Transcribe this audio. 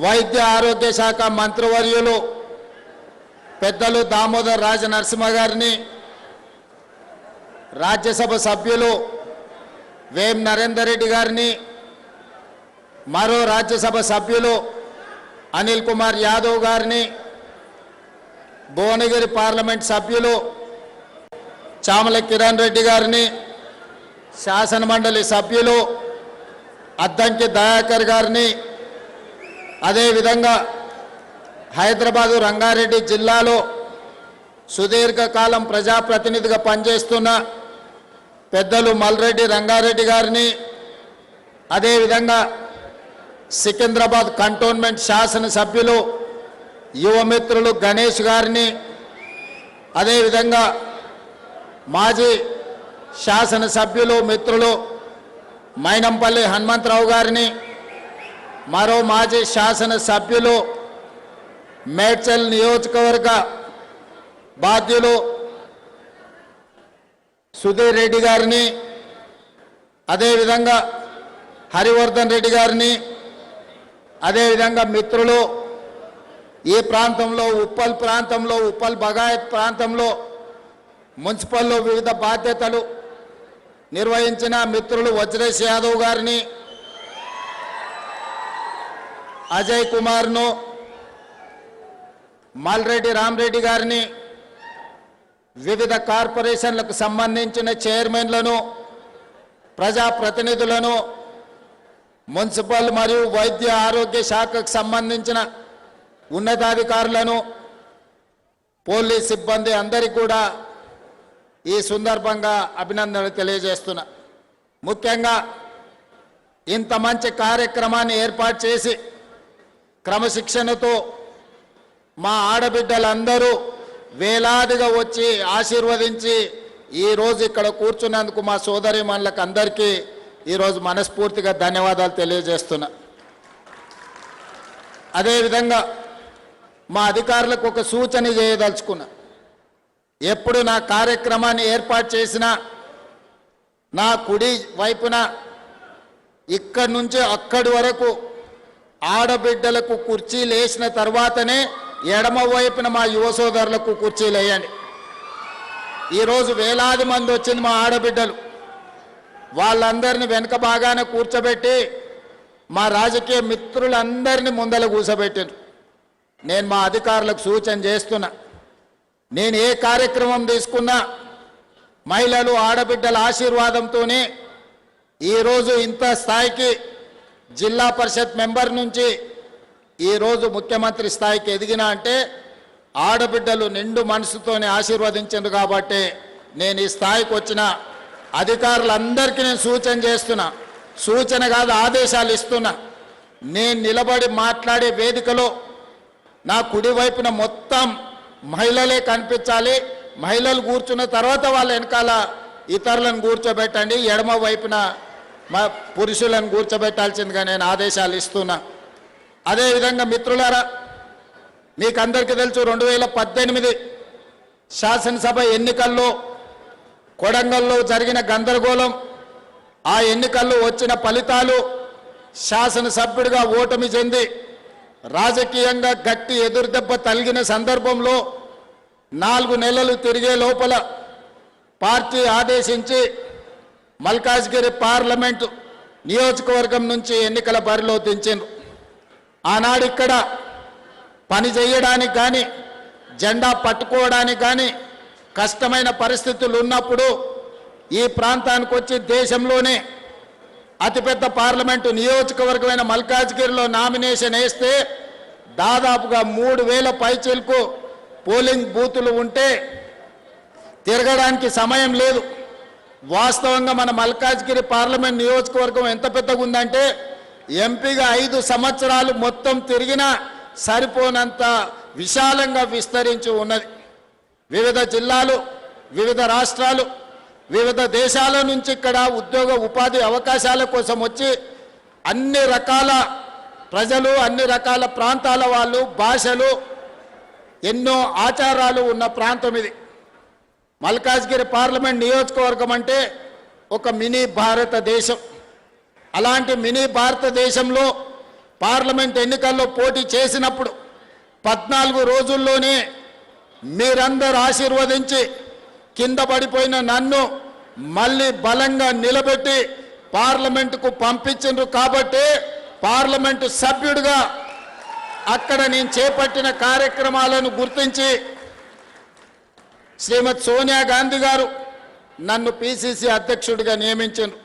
వైద్య ఆరోగ్య శాఖ మంత్రివర్యులు పెద్దలు దామోదర్ రాజ నరసింహ గారిని, రాజ్యసభ సభ్యులు వేం నరేందర్ రెడ్డి గారిని, మరో రాజ్యసభ సభ్యులు అనిల్ కుమార్ యాదవ్ గారిని, భువనగిరి పార్లమెంట్ సభ్యులు చామల కిరణ్ రెడ్డి గారిని, శాసనమండలి సభ్యులు అద్దంకి దయాకర్ గారిని, అదేవిధంగా హైదరాబాదు రంగారెడ్డి జిల్లాలో సుదీర్ఘకాలం ప్రజాప్రతినిధిగా పనిచేస్తున్న పెద్దలు మల్రెడ్డి రంగారెడ్డి గారిని, అదేవిధంగా సికింద్రాబాద్ కంటోన్మెంట్ శాసనసభ్యులు యువమిత్రులు గణేష్ గారిని, అదేవిధంగా మాజీ శాసనసభ్యులు మిత్రులు మైనంపల్లి హనుమంతరావు గారిని, మరో మాజీ శాసనసభ్యులు మేడ్చల్ నియోజకవర్గ బాధ్యులు సుధీర్ రెడ్డి గారిని, అదేవిధంగా హరివర్ధన్ రెడ్డి గారిని, అదేవిధంగా మిత్రులు ఈ ప్రాంతంలో ఉప్పల్ బగాయత్ ప్రాంతంలో మున్సిపల్లో వివిధ బాధ్యతలు నిర్వహించిన మిత్రులు వజ్రేష్ యాదవ్ గారిని, అజయ్ కుమార్ను, మల్రెడ్డి రామరెడ్డి గారిని, వివిధ కార్పొరేషన్లకు సంబంధించిన చైర్మన్లను, ప్రజాప్రతినిధులను, మున్సిపల్ మరియు వైద్య ఆరోగ్య శాఖకు సంబంధించిన ఉన్నతాధికారులను, పోలీస్ సిబ్బంది అందరికీ కూడా ఈ సందర్భంగా అభినందనలు తెలియజేస్తున్నా. ముఖ్యంగా ఇంత మంచి కార్యక్రమాన్ని ఏర్పాటు చేసి క్రమశిక్షణతో మా ఆడబిడ్డలందరూ వేలాదిగా వచ్చి ఆశీర్వదించి ఈరోజు ఇక్కడ కూర్చున్నందుకు మా సోదరీమణులకు అందరికీ ఈరోజు మనస్ఫూర్తిగా ధన్యవాదాలు తెలియజేస్తున్నా. అదేవిధంగా మా అధికారులకు ఒక సూచన చేయదలుచుకున్నా. ఎప్పుడు నా కార్యక్రమాన్ని ఏర్పాటు చేసినా నా కుడి వైపున ఇక్కడి నుంచి అక్కడి వరకు ఆడబిడ్డలకు కుర్చీలు వేసిన తర్వాతనే ఎడమ వైపున మా యువ సోదరులకు కుర్చీలు వేయండి. ఈరోజు వేలాది మంది వచ్చింది మా ఆడబిడ్డలు. వాళ్ళందరినీ వెనక భాగాన కూర్చోబెట్టి మా రాజకీయ మిత్రులందరినీ ముందల కూర్చోబెట్టారు. నేను మా అధికారులకు సూచన చేస్తున్నా, నేను ఏ కార్యక్రమం తీసుకున్నా మహిళలు ఆడబిడ్డల ఆశీర్వాదంతోనే ఈరోజు ఇంత స్థాయికి జిల్లా పరిషత్ మెంబర్ నుంచి ఈరోజు ముఖ్యమంత్రి స్థాయికి ఎదిగినా అంటే ఆడబిడ్డలు నిండు మనసుతోనే ఆశీర్వదించారు. కాబట్టి నేను ఈ స్థాయికి వచ్చిన అధికారులందరికీ నేను సూచన చేస్తున్నా, సూచన కాదు ఆదేశాలు ఇస్తున్నా. నేను నిలబడి మాట్లాడే వేదికలో నా కుడి వైపున మొత్తం మహిళలే కనిపించాలి. మహిళలు కూర్చున్న తర్వాత వాళ్ళ వెనకాల ఇతరులను కూర్చోబెట్టండి, ఎడమ వైపున మా పురుషులను కూర్చోబెట్టాల్సిందిగా నేను ఆదేశాలు ఇస్తున్నా. అదేవిధంగా మిత్రులారా, మీకు అందరికీ తెలుసు 2018 శాసనసభ ఎన్నికల్లో కొడంగల్లో జరిగిన గందరగోళం, ఆ ఎన్నికల్లో వచ్చిన ఫలితాలు, శాసనసభ్యుడిగా ఓటమి చెంది రాజకీయంగా గట్టి ఎదురుదెబ్బ తగిలిన సందర్భంలో 4 నెలలు తిరిగే లోపల పార్టీ ఆదేశించి మల్కాజ్గిరి పార్లమెంటు నియోజకవర్గం నుంచి ఎన్నికల బరిలో దించారు. ఆనాడు ఇక్కడ పని చేయడానికి కానీ జెండా పట్టుకోవడానికి కానీ కష్టమైన పరిస్థితులు ఉన్నప్పుడు ఈ ప్రాంతానికి వచ్చి దేశంలోనే అతిపెద్ద పార్లమెంటు నియోజకవర్గమైన మల్కాజ్గిరిలో నామినేషన్ వేస్తే దాదాపుగా 3000 పైచీలకు పోలింగ్ బూతులు ఉంటే తిరగడానికి సమయం లేదు. వాస్తవంగా మన మల్కాజ్గిరి పార్లమెంట్ నియోజకవర్గం ఎంత పెద్దగా ఉందంటే ఎంపీగా 5 సంవత్సరాలు మొత్తం తిరిగినా సరిపోనంత విశాలంగా విస్తరించి ఉన్నది. వివిధ జిల్లాలు, వివిధ రాష్ట్రాలు, వివిధ దేశాల నుంచి ఇక్కడ ఉద్యోగ ఉపాధి అవకాశాల కోసం వచ్చి అన్ని రకాల ప్రజలు, అన్ని రకాల ప్రాంతాల వాళ్ళు, భాషలు, ఎన్నో ఆచారాలు ఉన్న ప్రాంతం ఇది. మల్కాజ్గిరి పార్లమెంట్ నియోజకవర్గం అంటే ఒక మినీ భారతదేశం. అలాంటి మినీ భారతదేశంలో పార్లమెంట్ ఎన్నికల్లో పోటీ చేసినప్పుడు 14 రోజుల్లోనే మీరందరూ ఆశీర్వదించి కింద పడిపోయిన నన్ను మళ్ళీ బలంగా నిలబెట్టి పార్లమెంటుకు పంపించిండ్రు కాబట్టి పార్లమెంటు సభ్యుడిగా అక్కడ నేను చేపట్టిన కార్యక్రమాలను గుర్తించి శ్రీమతి సోనియా గాంధీ గారు నన్ను పిసిసి అధ్యక్షుడిగా నియమించారు.